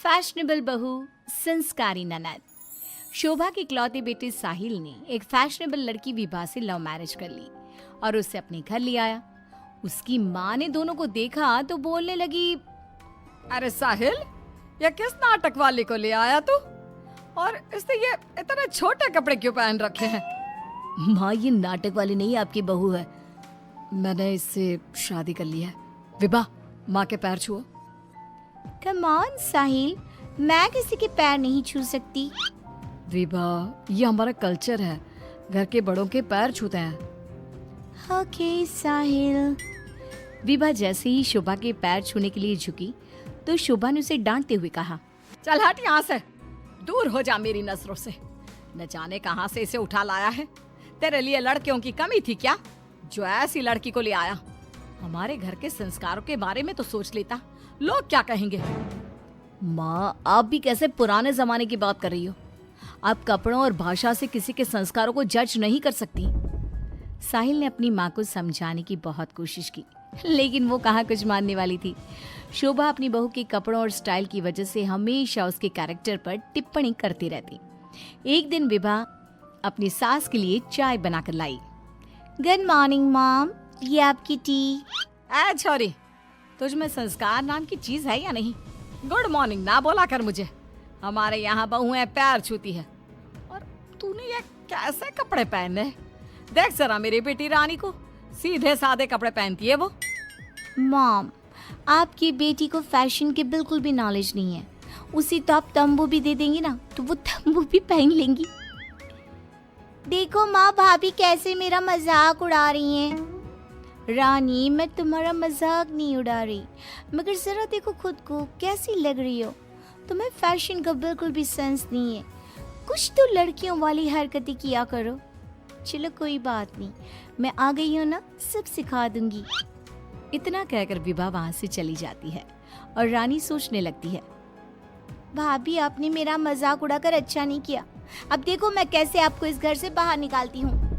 Fashionable बहू, संस्कारी ननद। शोभा की इकलौती बेटी साहिल ने एक फैशनेबल लड़की विभा से लव मैरिज कर ली और उसे अपने घर ले आया। उसकी माँ ने दोनों को देखा तो बोलने लगी, अरे साहिल, ये किस नाटक वाले को ले आया तू? और इसने ये इतने छोटे कपड़े क्यों पहन रखे हैं? माँ, ये नाटक वाली नहीं, आपकी बहू है। मैंने इससे शादी कर ली है। विभा, माँ के पैर छुओ। कम ऑन साहिल, मैं किसी के पैर नहीं छू सकती। विभा, ये हमारा कल्चर है, घर के बड़ों के पैर छूते हैं। ओके साहिल। विभा जैसे ही शोभा के पैर छूने के लिए झुकी तो शोभा ने उसे डांटते हुए कहा, चल हट यहाँ से, दूर हो जा मेरी नजरों से। न जाने कहाँ से इसे उठा लाया है। तेरे लिए लड़कियों की कमी थी क्या, जो ऐसी लड़की को ले आया? हमारे घर के संस्कारों के बारे में तो सोच लेता, लोग क्या कहेंगे? माँ, आप भी कैसे पुराने जमाने की बात कर रही हो? आप कपड़ों और भाषा से किसी के संस्कारों को जज नहीं कर सकती। साहिल ने अपनी माँ को समझाने की बहुत कोशिश की, लेकिन वो कहाँ कुछ मानने वाली थी। शोभा अपनी बहू के कपड़ों और स्टाइल की वजह से हमेशा उसके कैरेक्टर पर टिप्पणी करती रहती। एक दिन विभा अपनी सास के लिए चाय बनाकर लाई। गुड मॉर्निंग मॉम, ये आपकी टी। ऐ छोरी, तुझ में संस्कार नाम की चीज है या नहीं? गुड मॉर्निंग ना बोला कर मुझे। हमारे यहाँ बहुएं पैर छूती है और तूने ये कैसे कपड़े पहने? देख जरा मेरी बेटी रानी को, सीधे सादे कपड़े पहनती है वो। मॉम, आपकी बेटी को फैशन की बिल्कुल भी नॉलेज नहीं है। उसी तो आप तंबू भी दे देंगी ना तो वो तंबू भी पहन लेंगी। देखो माँ, भाभी कैसे मेरा मजाक उड़ा रही हैं। रानी, मैं तुम्हारा मजाक नहीं उड़ा रही, मगर जरा देखो खुद को, कैसी लग रही हो। तुम्हें फैशन का बिल्कुल भी सेंस नहीं है। कुछ तो लड़कियों वाली हरकतें किया करो। चलो कोई बात नहीं, मैं आ गई हूँ ना, सब सिखा दूंगी। इतना कहकर विभा वहां से चली जाती है और रानी सोचने लगती है, भाभी आपने मेरा मजाक उड़ाकर अच्छा नहीं किया। अब देखो मैं कैसे आपको इस घर से बाहर निकालती हूँ।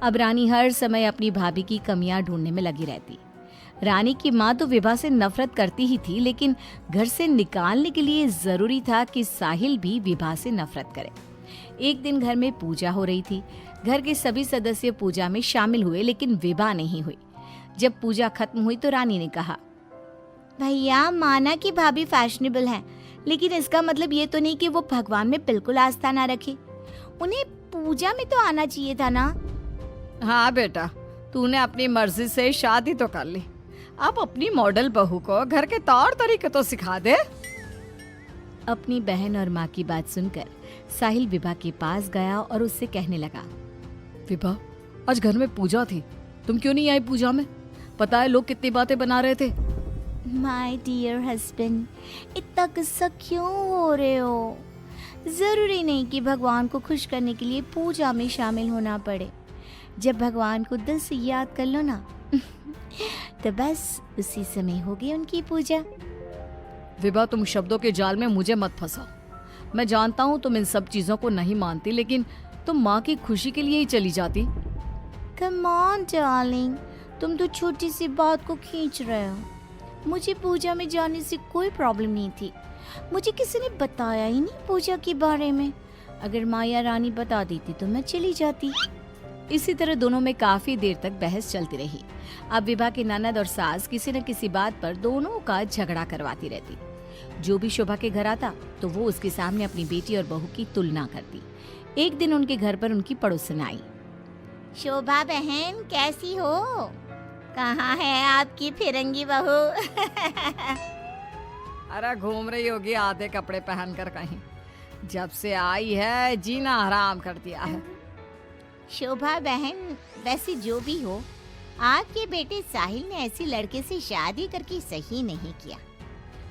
अब रानी हर समय अपनी भाभी की कमियां ढूंढने में लगी रहती। रानी की माँ तो विभा से नफरत करती ही थी, लेकिन घर से निकालने के लिए जरूरी था कि साहिल भी विभा से नफरत करे। एक दिन घर में पूजा हो रही थी। घर के सभी सदस्य पूजा में शामिल हुए, लेकिन विभा नहीं हुई। जब पूजा खत्म हुई तो रानी ने कहा, भैया माना कि भाभी फैशनेबल हैं, लेकिन इसका मतलब ये तो नहीं कि वो भगवान में बिल्कुल आस्था ना रखे। उन्हें पूजा में तो आना चाहिए था ना। हाँ बेटा, तूने अपनी मर्जी से शादी तो कर ली, अब अपनी मॉडल बहू को घर के तौर तरीके तो सिखा दे। अपनी बहन और माँ की बात सुनकर साहिल विभा के पास गया और उससे कहने लगा, विभा, आज घर में पूजा थी, तुम क्यों नहीं आई पूजा में? पता है लोग कितनी बातें बना रहे थे। माय डियर हस्बैंड, इतना गुस्सा क्यों हो रहे हो? जरूरी नहीं कि भगवान को खुश करने के लिए पूजा में शामिल होना पड़े। जब भगवान को दिल से याद कर लो ना तो बस उसी समय होगी उनकी पूजा। विभा, तुम शब्दों के जाल में मुझे मत फंसाओ। मैं जानता हूँ तुम इन सब चीजों को नहीं मानती, लेकिन तुम माँ की खुशी के लिए ही चली जाती। कम ऑन डार्लिंग, तुम तो छोटी सी बात को खींच रहे हो। मुझे पूजा में जाने से कोई प्रॉब्लम नहीं थी। मुझे किसी ने बताया ही नहीं पूजा के बारे में। अगर माया रानी बता देती तो मैं चली जाती। इसी तरह दोनों में काफी देर तक बहस चलती रही। अब विभा की ननद और सास किसी न किसी बात पर दोनों का झगड़ा करवाती रहती। जो भी शोभा के घर आता तो वो उसके सामने अपनी बेटी और बहू की तुलना करती। एक दिन उनके घर पर उनकी पड़ोसन आई। शोभा बहन, कैसी हो? कहाँ है आपकी फिरंगी बहू? अरे घूम रही होगी आधे कपड़े पहनकर कहीं। जब से आई है जीना हराम कर दिया है। शोभा बहन, वैसे जो भी हो, आपके बेटे साहिल ने ऐसी लड़के से शादी करके सही नहीं किया।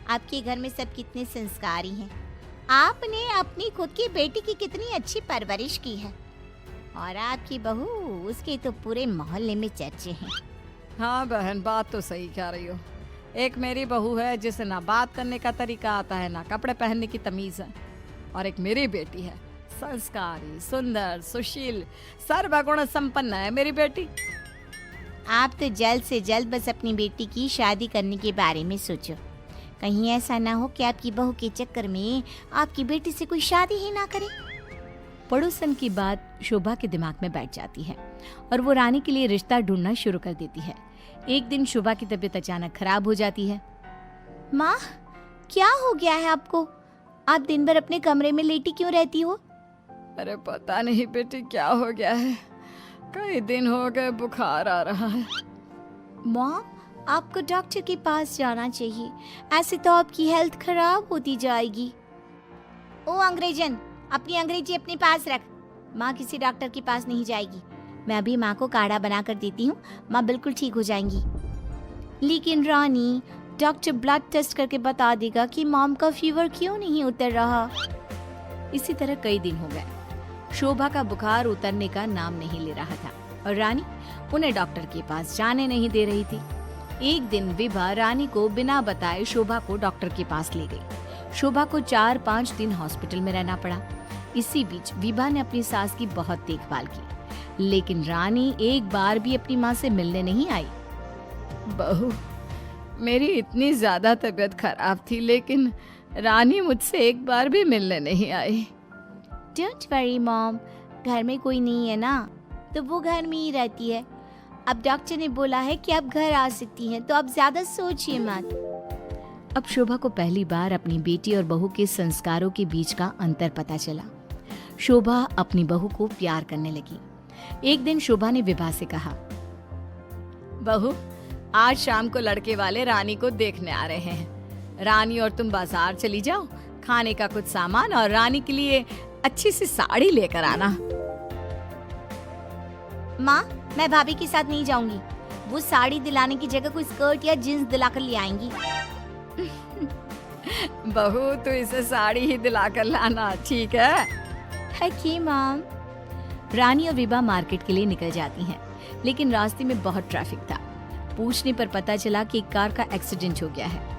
आपके घर में सब कितने संस्कारी हैं। आपने अपनी खुद की बेटी की कितनी अच्छी परवरिश की है, और आपकी बहू, उसके तो पूरे मोहल्ले में चर्चे हैं। हाँ बहन, बात तो सही कह रही हो। एक मेरी बहू है जिसे ना बात करने का तरीका आता है, ना कपड़े पहनने की तमीज है, और एक मेरी बेटी है, संस्कारी, सुंदर, सुशील, सर्वगुण संपन्न है मेरी बेटी। आप तो जल्द से जल्द बस अपनी बेटी की शादी करने के बारे में सोचो। कहीं ऐसा ना हो कि आपकी बहू के चक्कर में आपकी बेटी से कोई शादी ही ना करे। पड़ोसन की बात शोभा के दिमाग में बैठ जाती है और वो रानी के लिए रिश्ता ढूंढना शुरू कर देती है। एक दिन शोभा की तबीयत अचानक खराब हो जाती है। माँ, क्या हो गया है आपको? आप दिन भर अपने कमरे में लेटी क्यों रहती हो? अरे पता नहीं बेटी क्या हो गया है, कई दिन हो गए बुखार आ रहा है। मॉम, आपको डॉक्टर के पास जाना चाहिए, ऐसे तो आपकी हेल्थ खराब होती जाएगी। ओ अंग्रेजन, अपनी अंग्रेजी अपने पास रख। माँ किसी डॉक्टर के पास नहीं जाएगी। मैं अभी माँ को काढ़ा बना कर देती हूँ, माँ बिल्कुल ठीक हो जाएंगी। लेकिन रानी, डॉक्टर ब्लड टेस्ट करके बता देगा कि मॉम का फीवर क्यों नहीं उतर रहा। इसी तरह कई दिन हो गए। शोभा का बुखार उतरने का नाम नहीं ले रहा था और रानी उन्हें डॉक्टर के पास जाने नहीं दे रही थी। एक दिन विभा रानी को बिना बताए शोभा को डॉक्टर के पास ले गई। शोभा को 4-5 दिन हॉस्पिटल में रहना पड़ा। इसी बीच विभा ने अपनी सास की बहुत देखभाल की, लेकिन रानी एक बार भी अपनी माँ से मिलने नहीं आई। बहू, मेरी इतनी ज्यादा तबीयत खराब थी, लेकिन रानी मुझसे एक बार भी मिलने नहीं आई। डोंट वरी मॉम, घर में कोई नहीं है ना, तो वो घर में ही रहती है। अब डॉक्टर ने बोला है कि आप घर आ सकती हैं, तो आप ज्यादा सोचिए मत। अब शोभा को पहली बार अपनी बेटी और बहू के संस्कारों के बीच का अंतर पता चला। शोभा अपनी बहू को प्यार करने लगी। एक दिन शोभा ने विभा से कहा, बहू, आज शाम को लड़के वाले रानी को देखने आ रहे हैं। रानी और तुम बाजार चली जाओ, खाने का कुछ सामान और रानी के लिए अच्छी सी साड़ी लेकर आना। माँ, मैं भाभी के साथ नहीं जाऊंगी। वो साड़ी दिलाने की जगह कोई स्कर्ट या जींस दिलाकर ले आएंगी। बहू, तो इसे साड़ी ही दिलाकर लाना, ठीक है? Okay mom. रानी और विभा मार्केट के लिए निकल जाती हैं, लेकिन रास्ते में बहुत ट्रैफिक था। पूछने पर पता चला कि एक कार का एक्सीडेंट हो गया है।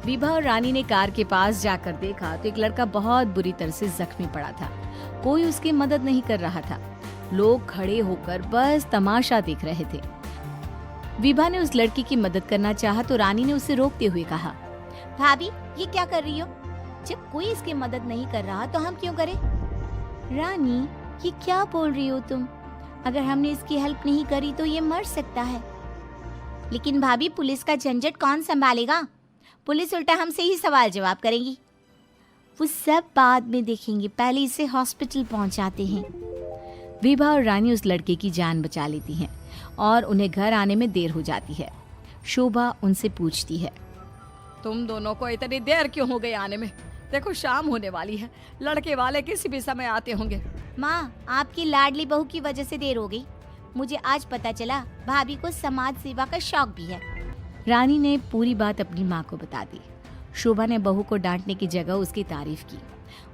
विभा और रानी ने कार के पास जाकर देखा तो एक लड़का बहुत बुरी तरह से जख्मी पड़ा था। कोई उसकी मदद नहीं कर रहा था। लोग खड़े होकर बस तमाशा देख रहे थे। विभा ने उस लड़की की मदद करना चाहा तो रानी ने उसे रोकते हुए कहा, भाभी, ये क्या कर रही हो? जब कोई इसकी मदद नहीं कर रहा तो हम क्यों करें? रानी, ये क्या बोल रही हो तुम? अगर हमने इसकी हेल्प नहीं करी तो ये मर सकता है। लेकिन भाभी, पुलिस का झंझट कौन संभालेगा? पुलिस उल्टा हमसे ही सवाल जवाब करेगी। वो सब बाद में देखेंगे, पहले इसे हॉस्पिटल पहुंचाते हैं। विभा और रानी उस लड़के की जान बचा लेती हैं और उन्हें घर आने में देर हो जाती है। शोभा उनसे पूछती है, तुम दोनों को इतनी देर क्यों हो गई आने में? देखो शाम होने वाली है, लड़के वाले किसी भी समय आते होंगे। माँ, आपकी लाडली बहू की वजह से देर हो गई। मुझे आज पता चला भाभी को समाज सेवा का शौक भी है। रानी ने पूरी बात अपनी माँ को बता दी। शोभा ने बहू को डांटने की जगह उसकी तारीफ की।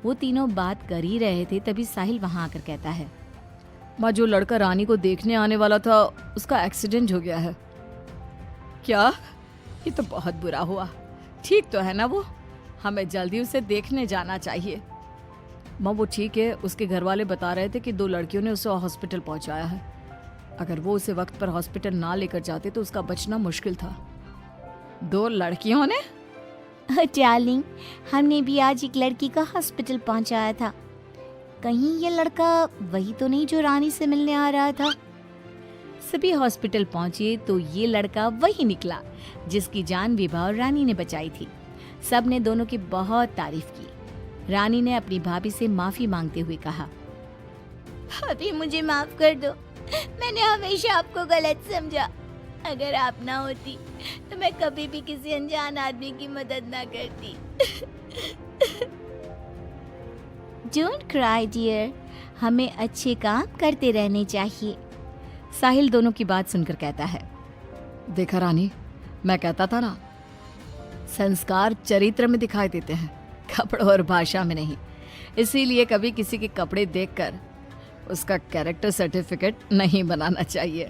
वो तीनों बात कर ही रहे थे, तभी साहिल वहाँ आकर कहता है, माँ, जो लड़का रानी को देखने आने वाला था उसका एक्सीडेंट हो गया है। क्या? ये तो बहुत बुरा हुआ। ठीक तो है ना वो? हमें जल्दी उसे देखने जाना चाहिए। माँ, वो ठीक है, उसके घर वाले बता रहे थे कि 2 लड़कियों ने उसे हॉस्पिटल पहुंचाया है। अगर वो उसे वक्त पर हॉस्पिटल ना लेकर जाते तो उसका बचना मुश्किल था। 2 लड़कियों ने? डार्लिंग, हमने भी आज एक लड़की का हॉस्पिटल पहुंचाया था। कहीं ये लड़का वही तो नहीं जो रानी से मिलने आ रहा था? सभी हॉस्पिटल पहुंचे तो ये लड़का वही निकला जिसकी जान विभा और रानी ने बचाई थी। सब ने दोनों की बहुत तारीफ की। रानी ने अपनी भाभी से माफी मांगते हुए कहा, भाभी, मुझे माफ कर दो। मैंने हमेशा आपको गलत समझा। अगर आप ना होती तो मैं कभी भी किसी अनजान आदमी की मदद ना करती। डोंट क्राई डियर, हमें अच्छे काम करते रहने चाहिए। साहिल दोनों की बात सुनकर कहता है, देखा रानी, मैं कहता था ना, संस्कार चरित्र में दिखाई देते हैं, कपड़ों और भाषा में नहीं। इसीलिए कभी किसी के कपड़े देखकर उसका कैरेक्टर सर्टिफिकेट नहीं बनाना चाहिए।